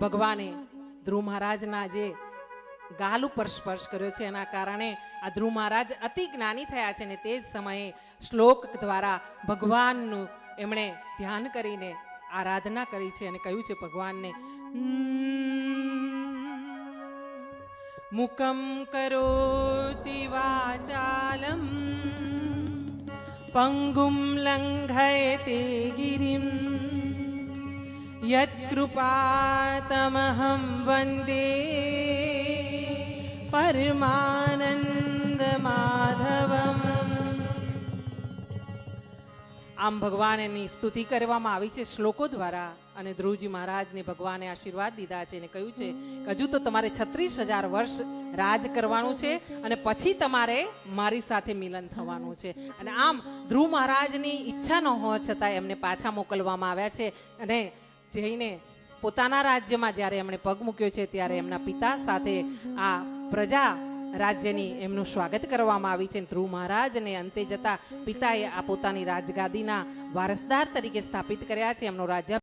ભગવાને ધ્રુવ મહારાજના જે ગાલ ઉપર સ્પર્શ કર્યો છે એના કારણે આ ધ્રુવ મહારાજ અતિ જ્ઞાની થયા છે ને તે જ સમયે શ્લોક દ્વારા ભગવાનનું એમણે ધ્યાન કરીને આરાધના કરી છે અને કહ્યું છે ભગવાનને મુકમ કરોતિ વાચાલમ પંગુમ લંઘયતે ગિરિમ યત્કૃપાતમહં વંદે પરમાનંદ માધવમ. આમ ભગવાનની સ્તુતિ કરવામાં આવી છે શ્લોકો દ્વારા અને ધ્રુવજી મહારાજને ભગવાને આશીર્વાદ દીધા છે અને કહ્યું છે કે હજુ તો તમારે 36,000 વર્ષ રાજ કરવાનું છે અને પછી તમારે મારી સાથે મિલન થવાનું છે. અને આમ ધ્રુવ મહારાજની ઈચ્છા ન હોવા છતાં એમને પાછા મોકલવામાં આવ્યા છે અને જઈને પોતાના રાજ્યમાં જ્યારે એમણે પગ મૂક્યો છે ત્યારે એમના પિતા સાથે આ પ્રજા રાજ્યની એમનું સ્વાગત કરવામાં આવી છે. ધ્રુવ મહારાજને અંતે જતા પિતાએ આ પોતાની રાજગાદીના વારસદાર તરીકે સ્થાપિત કર્યા છે. એમનો રાજ્ય